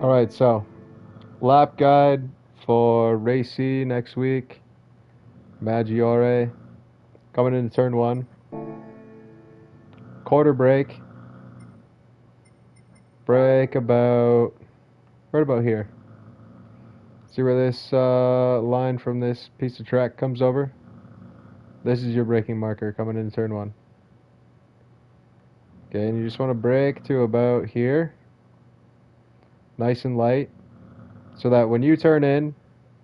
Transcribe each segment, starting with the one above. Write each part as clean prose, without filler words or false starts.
Alright, so lap guide for Racy next week. Maggiore coming into turn one. Quarter brake. Brake about right about here. See where this line from this piece of track comes over? This is your braking marker coming into turn one. Okay, and you just want to brake to about here. Nice and light. So that when you turn in,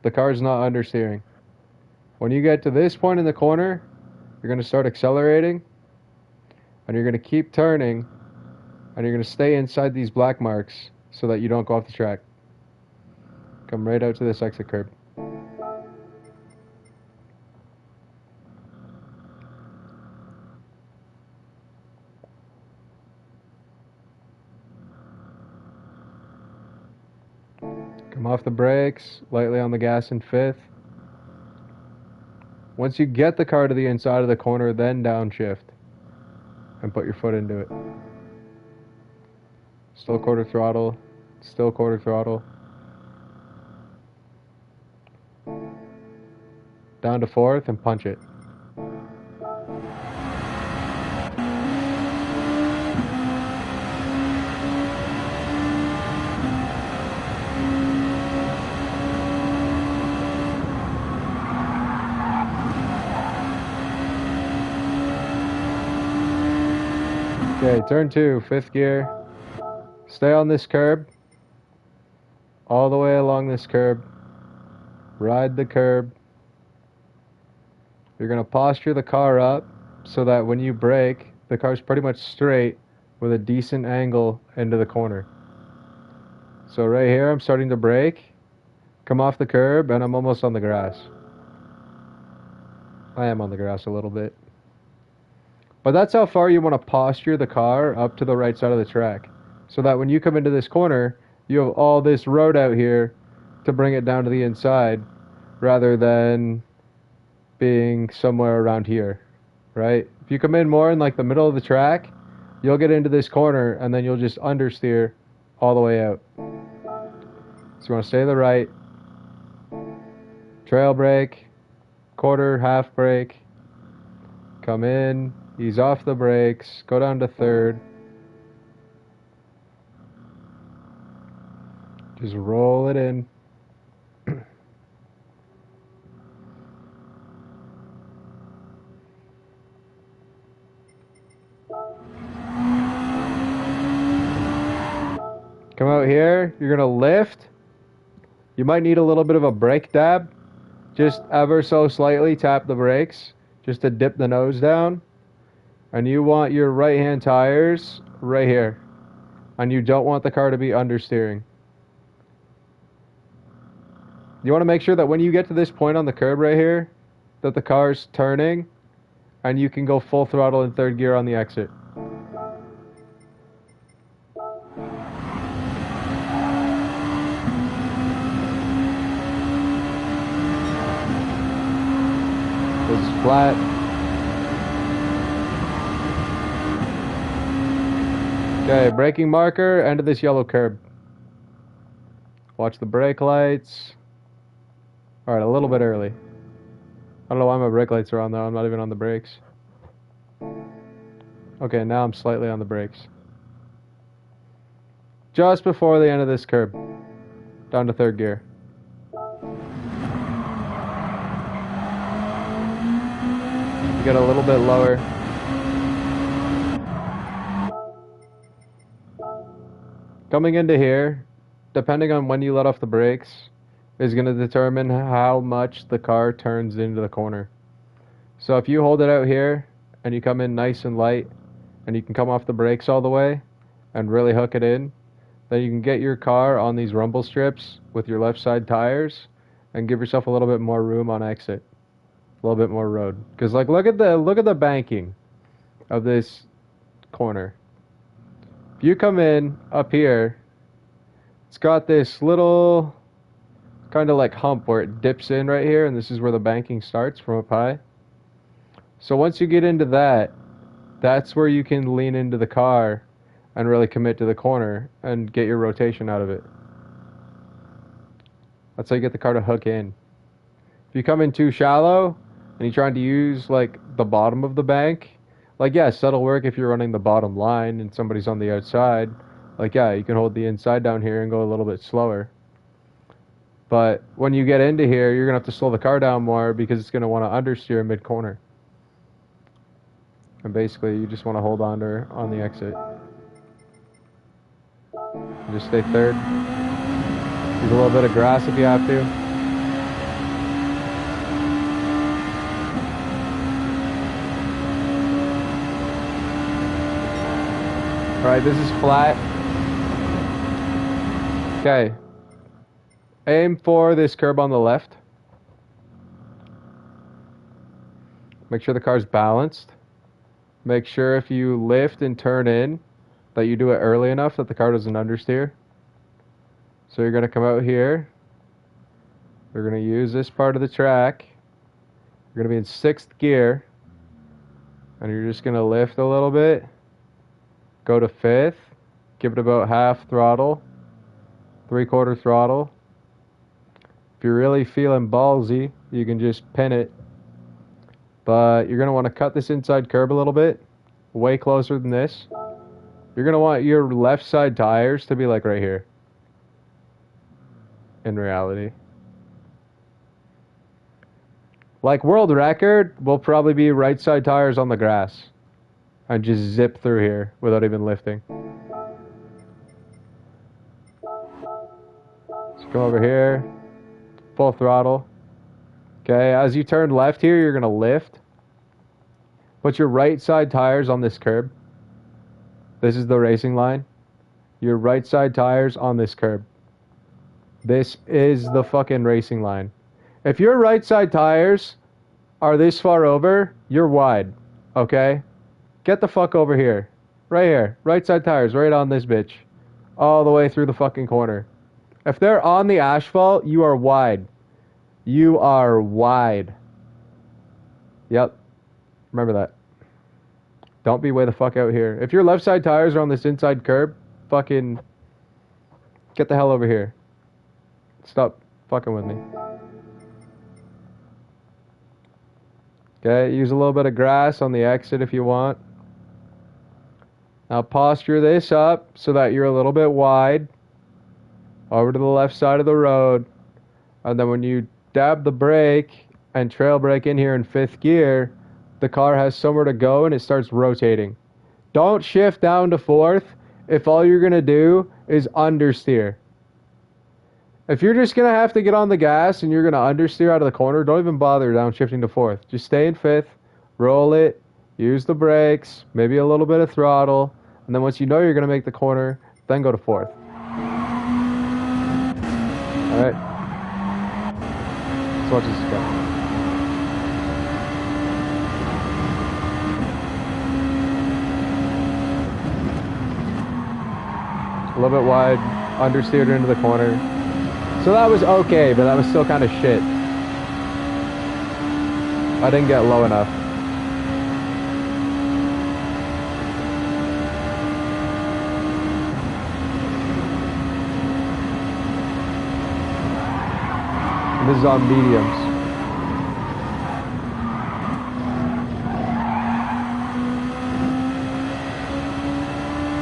the car's not understeering. When you get to this point in the corner, you're going to start accelerating. And you're going to keep turning. And you're going to stay inside these black marks so that you don't go off the track. Come right out to this exit curb. Come off the brakes, lightly on the gas in fifth. Once you get the car to the inside of the corner, then downshift and put your foot into it. Still quarter throttle, still quarter throttle. Down to fourth and punch it. Okay, turn two, fifth gear. Stay on this curb. All the way along this curb. Ride the curb. You're going to posture the car up so that when you brake, the car's pretty much straight with a decent angle into the corner. So right here, I'm starting to brake, come off the curb, and I'm almost on the grass. I am on the grass a little bit. But that's how far you want to posture the car up to the right side of the track. So that when you come into this corner, you have all this road out here to bring it down to the inside rather than being somewhere around here, right? If you come in more in like the middle of the track, you'll get into this corner and then you'll just understeer all the way out. So you want to stay to the right, trail brake, quarter, half brake, come in, ease off the brakes, go down to third, just roll it in. Come out here, you're going to lift. You might need a little bit of a brake dab. Just ever so slightly tap the brakes just to dip the nose down. And you want your right hand tires right here. And you don't want the car to be understeering. You want to make sure that when you get to this point on the curb right here, that the car's turning and you can go full throttle in third gear on the exit. This is flat. Okay, braking marker, end of this yellow curb. Watch the brake lights. Alright, a little bit early. I don't know why my brake lights are on though, I'm not even on the brakes. Okay, now I'm slightly on the brakes. Just before the end of this curb. Down to third gear. Get a little bit lower. Coming into here, depending on when you let off the brakes, is going to determine how much the car turns into the corner. So if you hold it out here and you come in nice and light and you can come off the brakes all the way and really hook it in, then you can get your car on these rumble strips with your left side tires and give yourself a little bit more room on exit. A little bit more road. Because like look at the banking of this corner. If you come in up here, it's got this little kind of like hump where it dips in right here, and this is where the banking starts from up high. So once you get into that, that's where you can lean into the car and really commit to the corner and get your rotation out of it. That's how you get the car to hook in. If you come in too shallow and you're trying to use like the bottom of the bank, like yes, that'll work if you're running the bottom line and somebody's on the outside. Like yeah, you can hold the inside down here and go a little bit slower. But when you get into here, you're gonna have to slow the car down more because it's gonna want to understeer mid-corner. And basically, you just want to hold on to her on the exit. Just stay third. Use a little bit of grass if you have to. Alright, this is flat. Okay. Aim for this curb on the left. Make sure the car's balanced. Make sure if you lift and turn in, that you do it early enough that the car doesn't understeer. So you're going to come out here. You're going to use this part of the track. You're going to be in 6th gear. And you're just going to lift a little bit. Go to 5th. Give it about half throttle. 3/4 throttle. If you're really feeling ballsy, you can just pin it. But you're going to want to cut this inside curb a little bit. Way closer than this. You're going to want your left side tires to be like right here. In reality. Like world record will probably be right side tires on the grass. And just zip through here without even lifting. Let's come over here. Full throttle. Okay, as you turn left here, you're going to lift. Put your right side tires on this curb. This is the racing line. Your right side tires on this curb. This is the fucking racing line. If your right side tires are this far over, you're wide. Okay? Get the fuck over here. Right here. Right side tires right on this bitch. All the way through the fucking corner. If they're on the asphalt, you are wide. You are wide. Yep. Remember that. Don't be way the fuck out here. If your left side tires are on this inside curb, fucking get the hell over here. Stop fucking with me. Okay, use a little bit of grass on the exit if you want. Now posture this up so that you're a little bit wide. Over to the left side of the road. And then when you dab the brake and trail brake in here in 5th gear, the car has somewhere to go and it starts rotating. Don't shift down to 4th if all you're going to do is understeer. If you're just going to have to get on the gas and you're going to understeer out of the corner, don't even bother downshifting to 4th. Just stay in 5th, roll it, use the brakes, maybe a little bit of throttle, and then once you know you're going to make the corner, then go to 4th. Alright. Let's watch this again. A little bit wide, understeered into the corner. So that was okay, but that was still kind of shit. I didn't get low enough. And this is on mediums.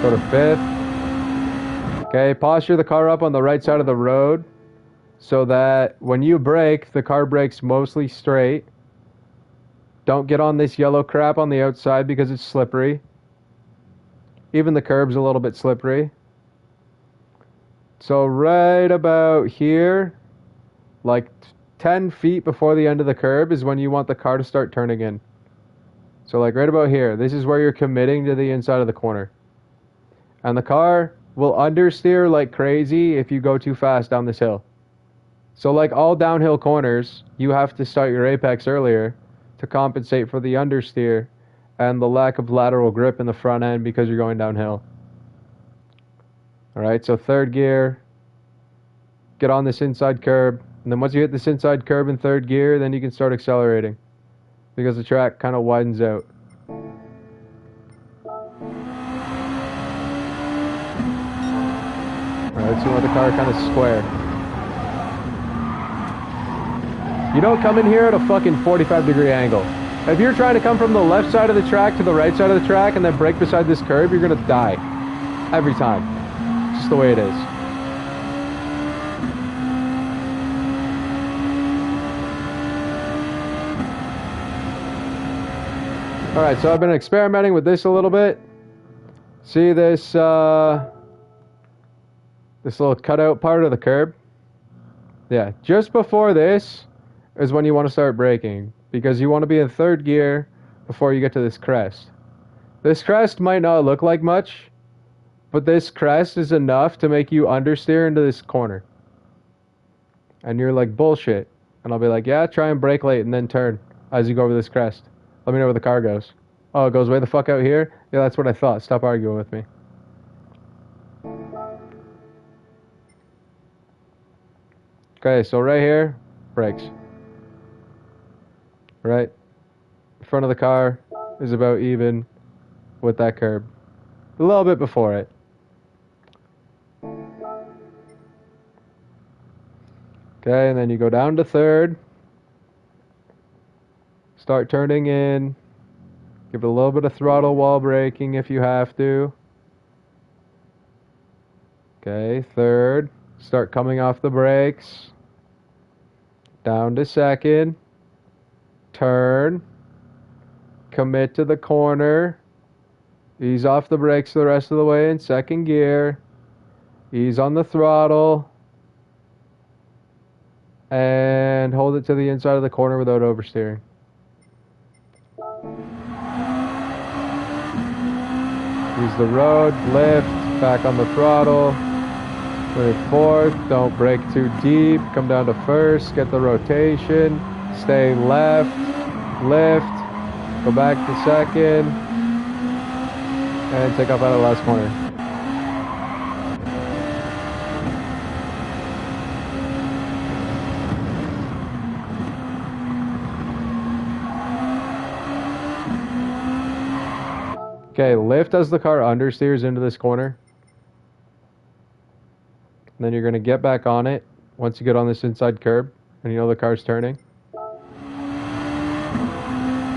Go to 5th. Okay, posture the car up on the right side of the road so that when you brake, the car brakes mostly straight. Don't get on this yellow crap on the outside because it's slippery. Even the curb's a little bit slippery. So right about here, like 10 feet before the end of the curb is when you want the car to start turning in. So like right about here, this is where you're committing to the inside of the corner. And the car will understeer like crazy if you go too fast down this hill. So like all downhill corners, you have to start your apex earlier to compensate for the understeer and the lack of lateral grip in the front end because you're going downhill. Alright, so 3rd gear, get on this inside curb, and then once you hit this inside curb in 3rd gear, then you can start accelerating because the track kind of widens out. Alright, so you want the car kind of square. You don't come in here at a fucking 45-degree angle. If you're trying to come from the left side of the track to the right side of the track and then brake beside this curb, you're gonna die. Every time. It's just the way it is. Alright, so I've been experimenting with this a little bit. See this, this little cutout part of the curb? Yeah, just before this is when you want to start braking, because you want to be in third gear before you get to this crest. This crest might not look like much, but this crest is enough to make you understeer into this corner. And you're like, bullshit. And I'll be like, yeah, try and brake late and then turn as you go over this crest. Let me know where the car goes. Oh, it goes way the fuck out here? Yeah, that's what I thought. Stop arguing with me. Okay, so right here, brakes. Right? Front of the car is about even with that curb. A little bit before it. Okay, and then you go down to third. Start turning in. Give it a little bit of throttle while braking if you have to. Okay, third. Start coming off the brakes. Down to second. Turn. Commit to the corner. Ease off the brakes the rest of the way in second gear. Ease on the throttle. And hold it to the inside of the corner without oversteering. Use the road, lift, back on the throttle. Move fourth, don't brake too deep. Come down to first, get the rotation. Stay left, lift, go back to second. And take off out of the last corner. Okay, lift as the car understeers into this corner. And then you're going to get back on it once you get on this inside curb and you know the car's turning.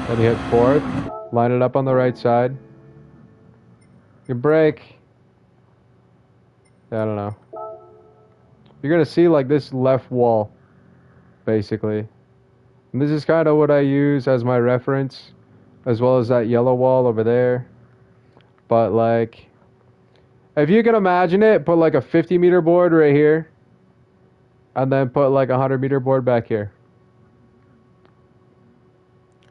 Then you hit fourth, line it up on the right side. You brake. Yeah, I don't know. You're going to see like this left wall, basically. And this is kind of what I use as my reference, as well as that yellow wall over there. But like, if you can imagine it, put like a 50-meter board right here, and then put like a 100-meter board back here.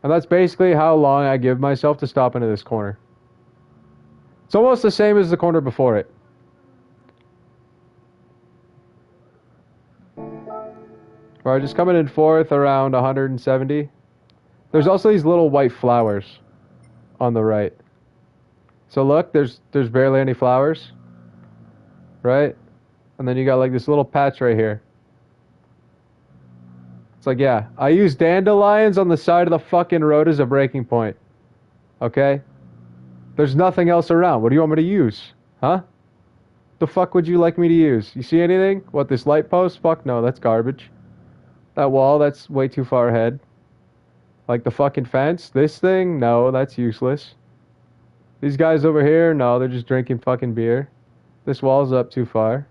And that's basically how long I give myself to stop into this corner. It's almost the same as the corner before it. Alright, just coming in fourth around 170. There's also these little white flowers on the right. So look, there's barely any flowers, right? And then you got like this little patch right here. It's like, yeah, I use dandelions on the side of the fucking road as a braking point. Okay? There's nothing else around. What do you want me to use? Huh? The fuck would you like me to use? You see anything? What, this light post? Fuck no, that's garbage. That wall, that's way too far ahead. Like the fucking fence? This thing? No, that's useless. These guys over here, no, they're just drinking fucking beer. This wall's up too far.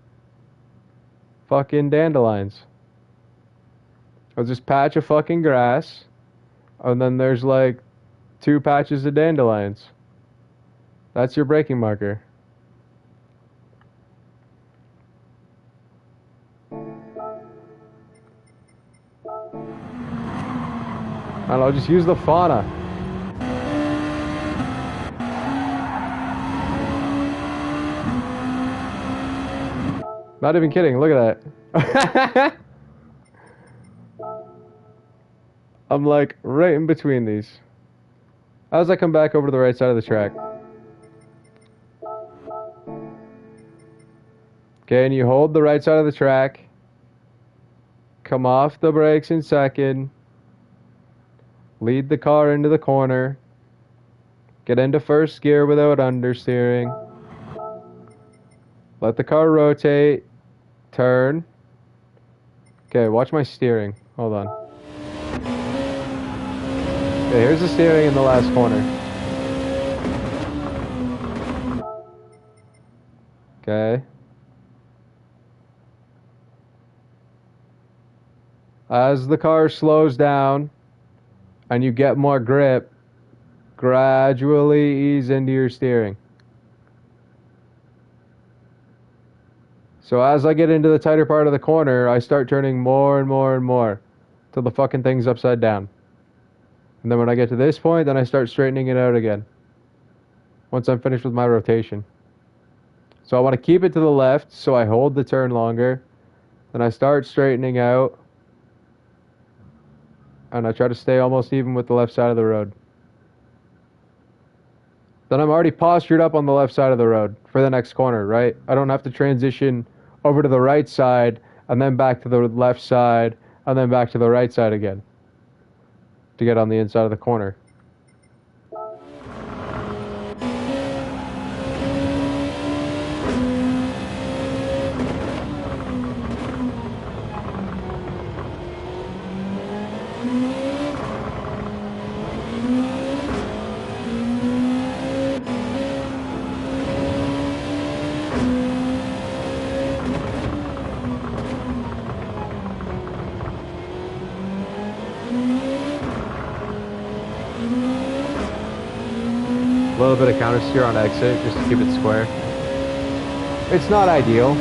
Fucking dandelions. There's this patch of fucking grass. And then there's like 2 patches of dandelions. That's your braking marker. And I'll just use the fauna. Not even kidding, look at that. I'm like right in between these. As I come back over to the right side of the track. Okay, and you hold the right side of the track. Come off the brakes in second. Lead the car into the corner. Get into first gear without understeering. Let the car rotate. Turn. Okay, watch my steering. Hold on. Okay, here's the steering in the last corner. Okay. As the car slows down and you get more grip, gradually ease into your steering. So as I get into the tighter part of the corner, I start turning more and more and more till the fucking thing's upside down. And then when I get to this point, then I start straightening it out again. Once I'm finished with my rotation. So I want to keep it to the left, so I hold the turn longer. Then I start straightening out. And I try to stay almost even with the left side of the road. Then I'm already postured up on the left side of the road for the next corner, right? I don't have to transition over to the right side and then back to the left side and then back to the right side again to get on the inside of the corner. A little bit of counter steer on exit just to keep it square. It's not ideal.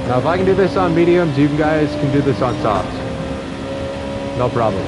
Now if I can do this on mediums, you guys can do this on softs. No problem.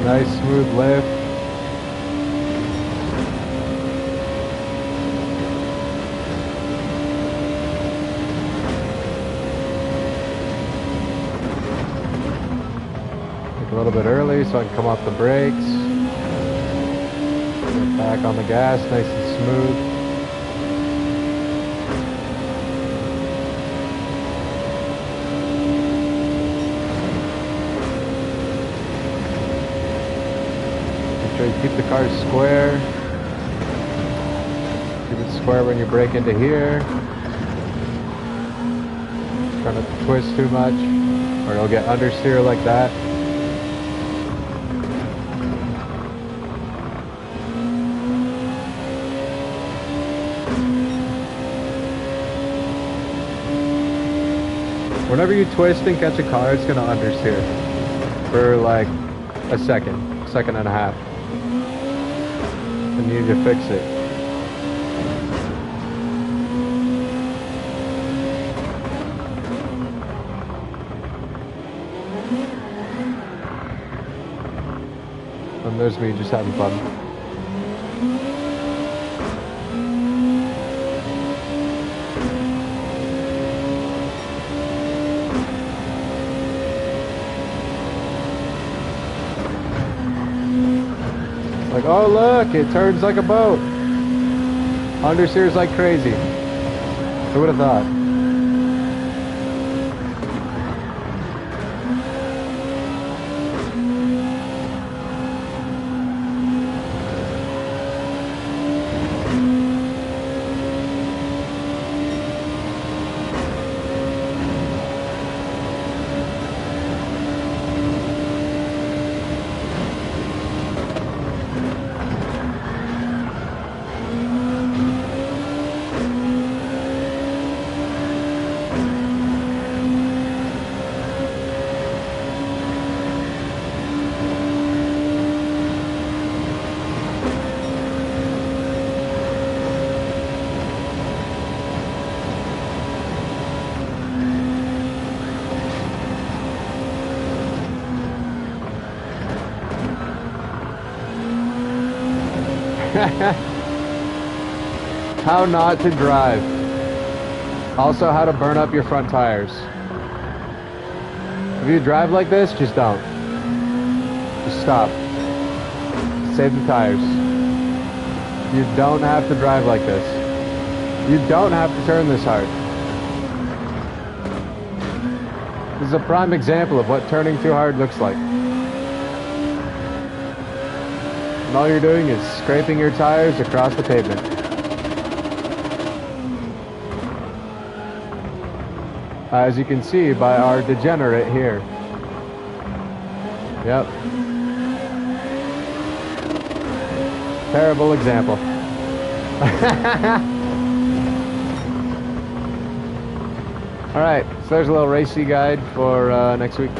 Nice smooth lift. Take a little bit early so I can come off the brakes. Get back on the gas, nice and smooth. Keep the car square. Keep it square when you brake into here. Try not to twist too much, or you'll get understeer like that. Whenever you twist and catch a car, it's gonna understeer for like a second and a half. And you need to fix it. And there's me just having fun. Like, oh look, it turns like a boat. Understeers like crazy. Who would have thought? How not to drive. Also, how to burn up your front tires. If you drive like this, just don't. Just stop. Save the tires. You don't have to drive like this. You don't have to turn this hard. This is a prime example of what turning too hard looks like. And all you're doing is scraping your tires across the pavement. As you can see by our degenerate here. Yep. Terrible example. Alright, so there's a little racy guide for next week.